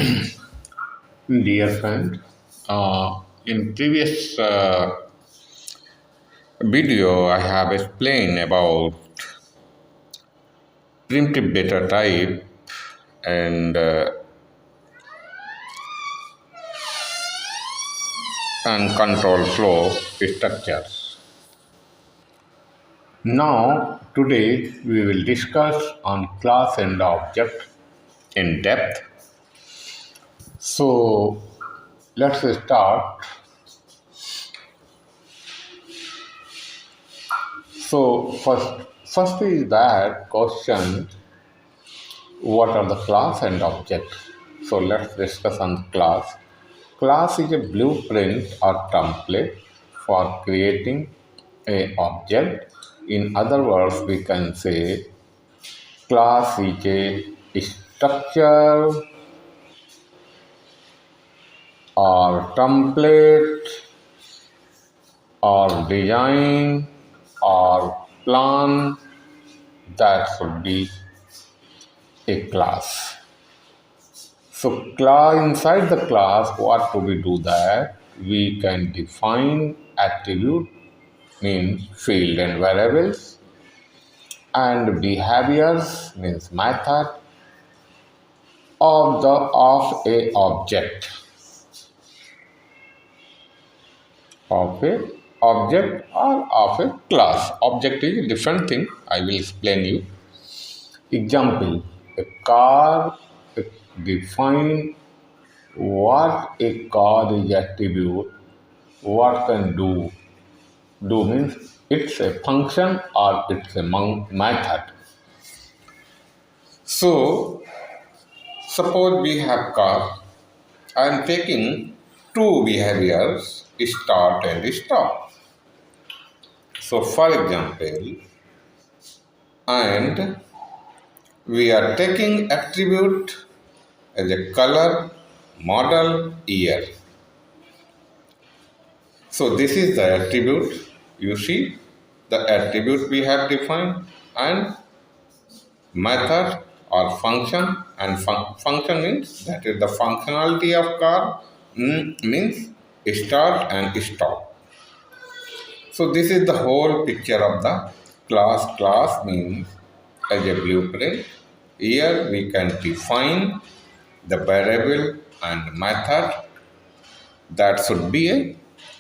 Dear friend, in previous video I have explained about primitive data type and control flow structures. Now today we will discuss on class and object in depth. So let's start. So first is that question, what are the class and object? So let's discuss on the class. Class is a blueprint or template for creating a object. In other words, we can say class is a structure or template or design or plan that should be a class. So inside the class, what do we do that? We can define attribute, means field and variables, and behaviors, means method of a object. Of a object or of a class. Object is a different thing. I will explain you. Example, a car, define what a car is attribute, what can do. Do means it's a function or it's a method. So, suppose we have car. I am taking two behaviors, start and stop. So for example, and we are taking attribute as a color, model, year. So this is the attribute. You see the attribute we have defined, and method or function, and function means that is the functionality of car, means start and stop. So this is the whole picture of the class. Class means as a blueprint. Here we can define the variable and method that should be a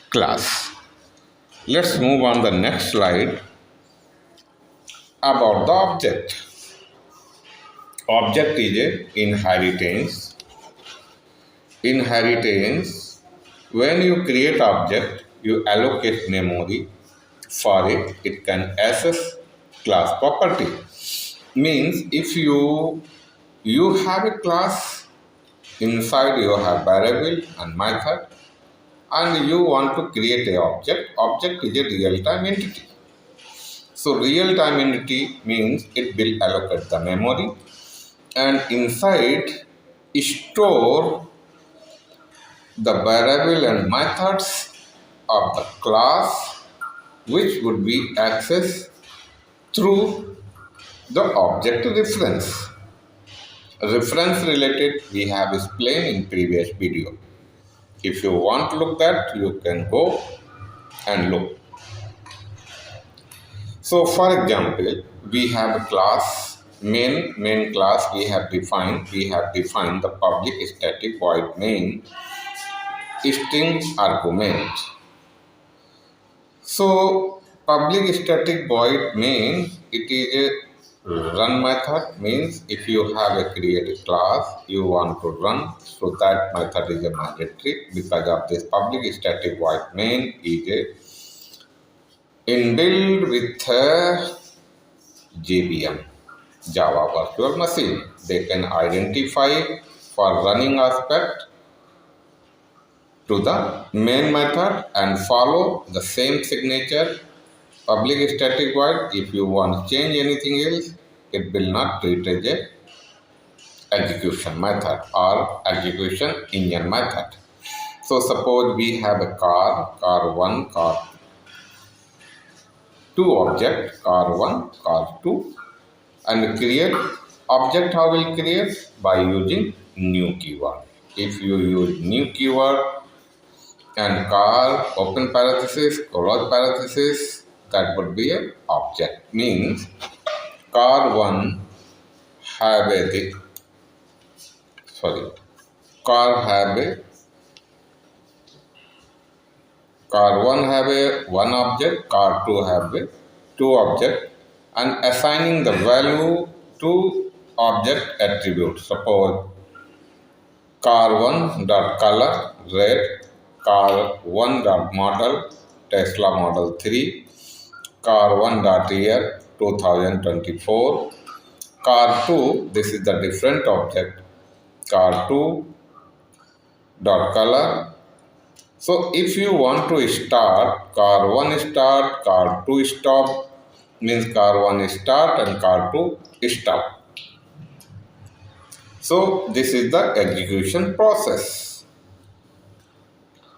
class. Let's move on the next slide about the object. Object is a inheritance. Inheritance, when you create object, you allocate memory for it. It can access class property. Means if you have a class, inside you have variable and method, and you want to create a object. Object is a real-time entity. So real-time entity means it will allocate the memory, and inside store the variable and methods of the class, which would be accessed through the object reference. Reference related we have explained in previous video. If you want to look that, you can go and look. So for example, we have a class, main class we have defined the public static void main string argument. So public static void main, it is a run method, means if you have a created class you want to run, so that method is a mandatory. Because of this, public static void main is a inbuilt with a JVM, Java Virtual Machine. They can identify for running aspect to the main method and follow the same signature. Public static void, if you want to change anything else, it will not treat as a execution method or execution engine method. So suppose we have a car 1, car 2 object, car 1, car 2, and create object. How will create? By using new keyword. if you use new keyword and car, open parenthesis, close parenthesis, that would be an object. Means car 1 have a, sorry, car have a, car 1 have a one object, car 2 have a two object, and assigning the value to object attribute. Suppose car1 dot color red, car1 dot model Tesla Model 3, car1 dot year 2024, car2, this is the different object, car2 dot color. So if you want to start car1 start, car2 stop, means car1 start and car2 stop. So this is the execution process.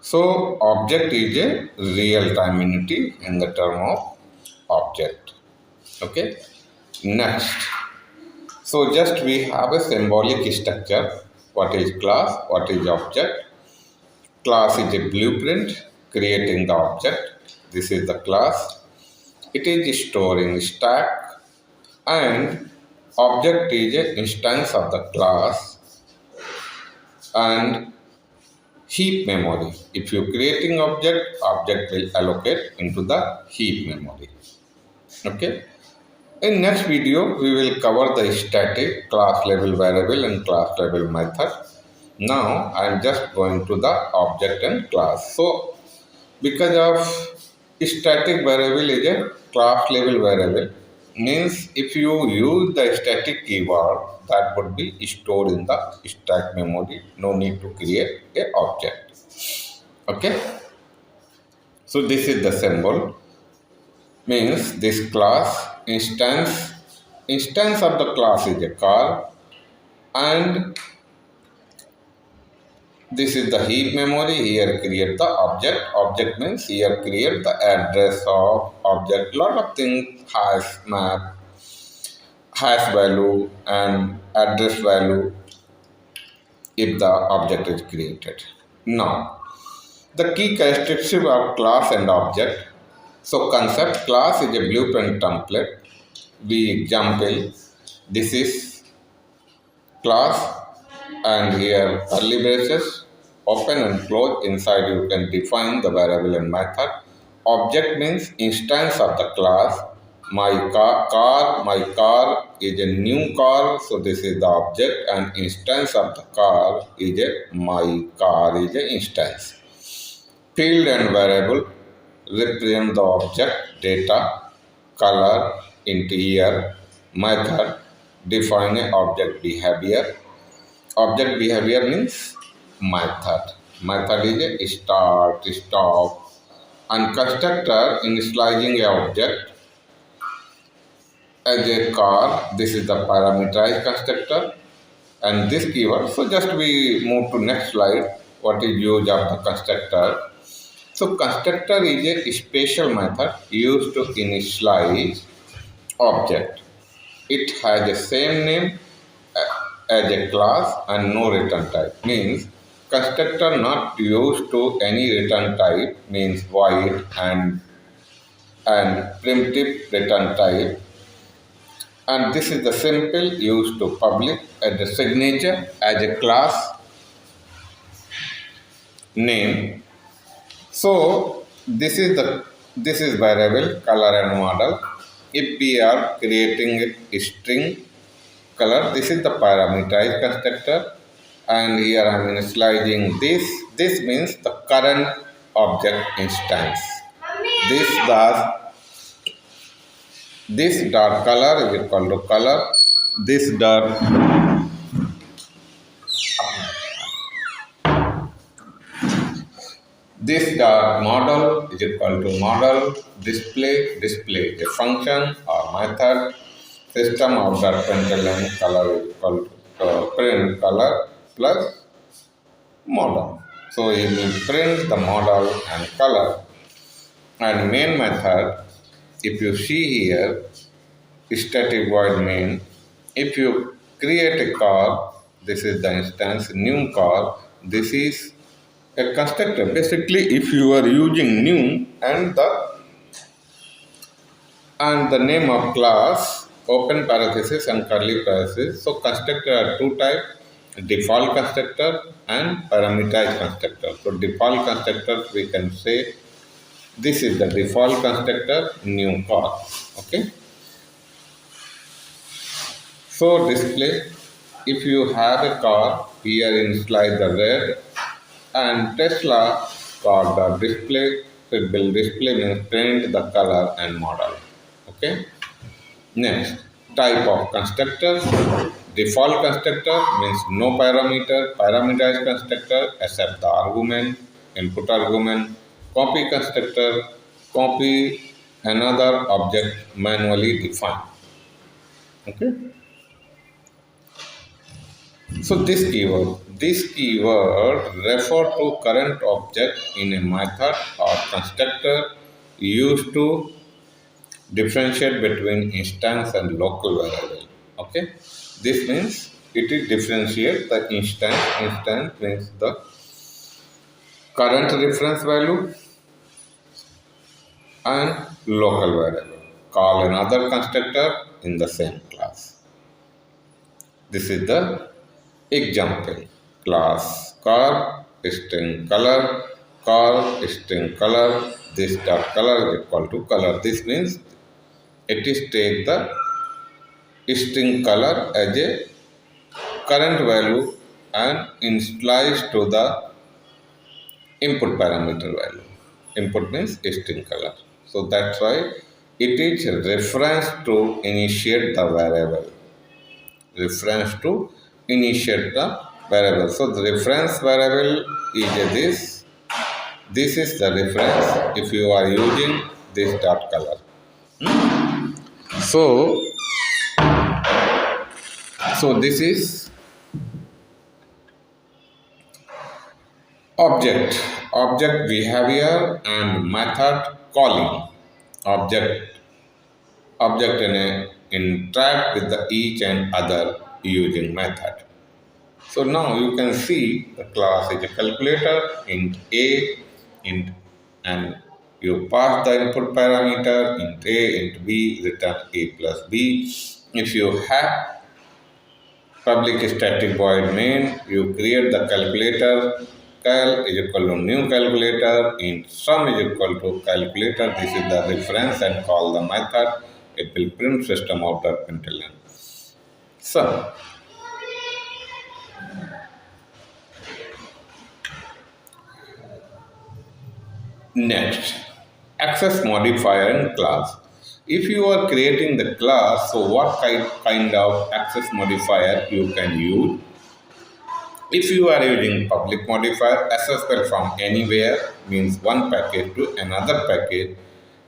So object is a real-time entity in the term of object. Okay. Next. So just we have a symbolic structure. What is class? What is object? Class is a blueprint creating the object. This is the class. It is stored in stack, and object is an instance of the class and heap memory. If you creating object, object will allocate into the heap memory. Okay. In next video, we will cover the static, class level variable and class level method. Now I am just going to the object and class. So because of static variable is a class level variable, means if you use the static keyword, that would be stored in the stack memory. No need to create a object. Okay. So this is the symbol. Means this class instance of the class is a car, and this is the heap memory. Here create the object. Object means here create the address of object. Lot of things, hash map, hash value and address value if the object is created. Now the key characteristic of class and object. So concept, class is a blueprint template. We example, this is class, and here curly braces, open and close. Inside you can define the variable and method. Object means instance of the class. My car is a new car, so this is the object, and instance of the car is a my car is a instance. Field and variable represent the object, data, color, integer, method, define a object behavior. Object behavior means method. Method is a start, stop, and constructor initializing a object as a car. This is the parameterized constructor, and this keyword. So just we move to next slide. What is use of the constructor? So constructor is a special method used to initialize object. It has the same name as a class and no return type. Means constructor not used to any return type, means void and primitive return type. And this is the simple used to public as the signature as a class name. So this is variable color and model. If we are creating a string color, this is the parameterized constructor, and here I am initializing this. This means the current object instance. This dot color is equal to color. This dot model is equal to model. Display is a function or method. System of dot println color is equal to print color plus model. So it will print the model and color. And main method, if you see here, static void main. If you create a car, this is the instance, new car, This is a constructor. Basically, if you are using new and the name of class, open parenthesis and curly parenthesis. So constructor are two types, default constructor and parameterized constructor. So default constructor, we can say this is the default constructor, new car. Okay. So display, if you have a car, here in slide the red and Tesla car, the display, it will display means print the color and model. Okay. Next, type of constructor. Default constructor means no parameter. Parameterized constructor accept the argument, input argument. Copy constructor, copy another object manually defined. Okay. So this keyword refer to current object in a method or constructor used to differentiate between instance and local variable. Okay, this means it is differentiate the instance. Instance means the current reference value and local variable. Call another constructor in the same class. This is the example. Class car string color, car string color. This dot color is equal to color. This means it is take the string color as a current value and initialize to the input parameter value. Input means string color. So that's why it is reference to initiate the variable. Reference to initiate the variable. So the reference variable is this. This is the reference if you are using this dot color. So this is object behavior and method calling. Object interact with the each and other using method. So now you can see the class is a calculator, int a, int, and you pass the input parameter int a, int b, return a plus b. If you have public static void main, you create the calculator. Cal is equal to new calculator, int sum is equal to calculator. This is the reference and call the method. It will print system out the println. So next, access modifier in class. If you are creating the class, so what kind of access modifier you can use? If you are using public modifier, accessible from anywhere, means one package to another package,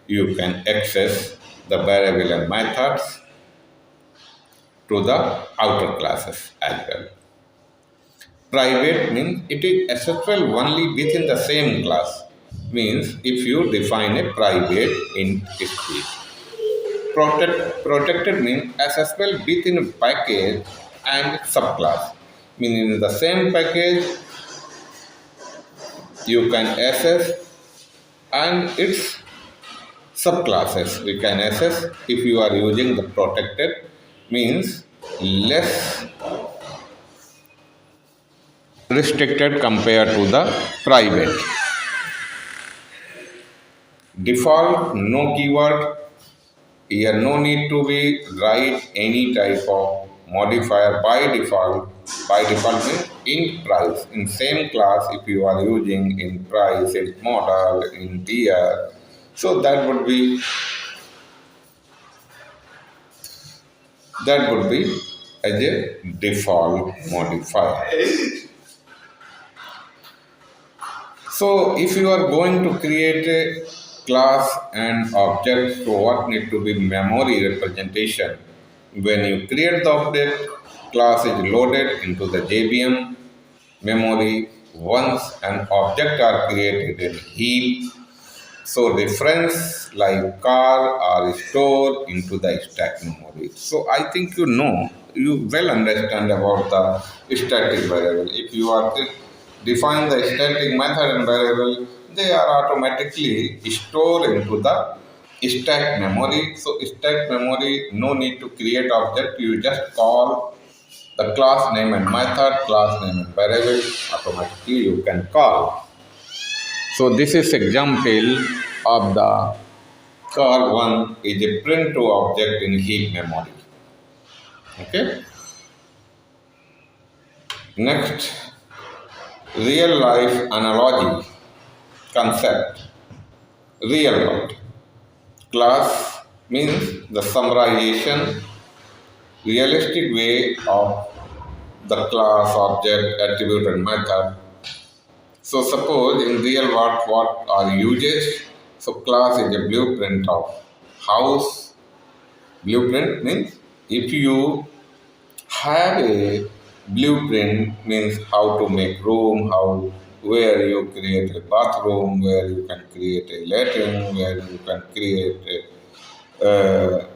you can access the variable and methods to the outer classes as well. Private means it is accessible only within the same class. Means if you define a private int speed. Protected means accessible within a package and subclass. Meaning in the same package you can access and its subclasses we can access. If you are using the protected means less restricted compared to the private. Default, no keyword. Here no need to be write any type of modifier by default. By default means in price. In same class if you are using in price, in model, in tier. So that would be as a default modifier. So if you are going to create a class and object, so what need to be memory representation? When you create the object, class is loaded into the JVM memory once an object are created in heap. So reference like car are stored into the stack memory. So I think you well understand about the static variable. If you are define the static method and variable, they are automatically stored into the stack memory. So stack memory, no need to create object, you just call the class name and method, class name and variable, automatically you can call. So this is example of the car1 is a print to object in heap memory. Okay. Next, real life analogy concept. Real world. Class means the summarization, realistic way of the class, object, attribute and method. So suppose in real world what are uses? So class is a blueprint of house. Blueprint means if you have a blueprint means how to make room, how where you create a bathroom, where you can create a latrine, where you can create a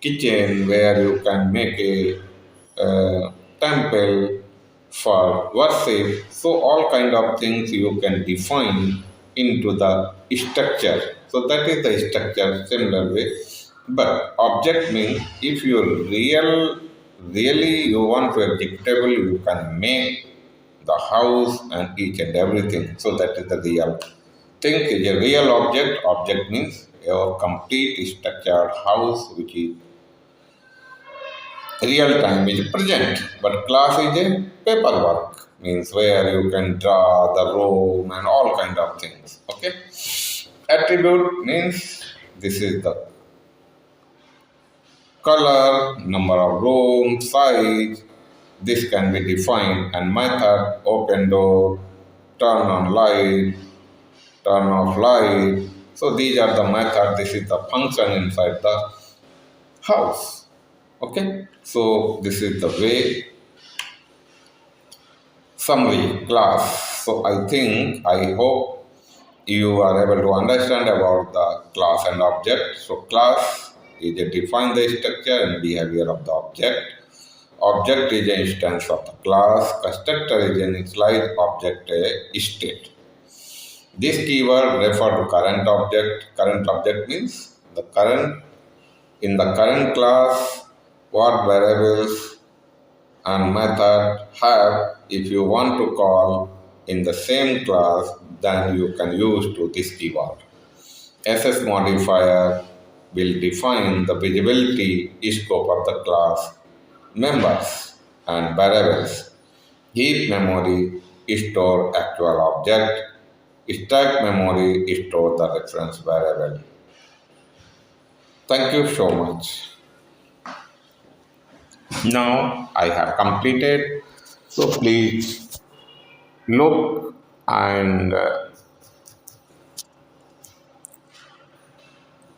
kitchen, where you can make a temple for worship. So all kind of things you can define into the structure. So that is the structure similar way. But object means if you really you want to executable, you can make the house and each and everything. So that is the real thing is a real object. Object means your complete structured house which is real time is present, but class is a paperwork means where you can draw the room and all kind of things. Okay. Attribute means this is the color, number of room, size. This can be defined, and method, open door, turn on light, turn off light. So these are the method. This is the function inside the house. Okay. So this is the way summary class. So I hope you are able to understand about the class and object. So class is a define the structure and behavior of the object. Object is an instance of the class. Constructor is an initialized object state. This keyword refer to current object. Current object means the current in the current class what variables and method have. If you want to call in the same class, then you can use to this keyword. SS modifier will define the visibility scope of the class members and variables. Heap memory store actual object. Stack memory store the reference variable. Thank you so much. Now I have completed. So please look and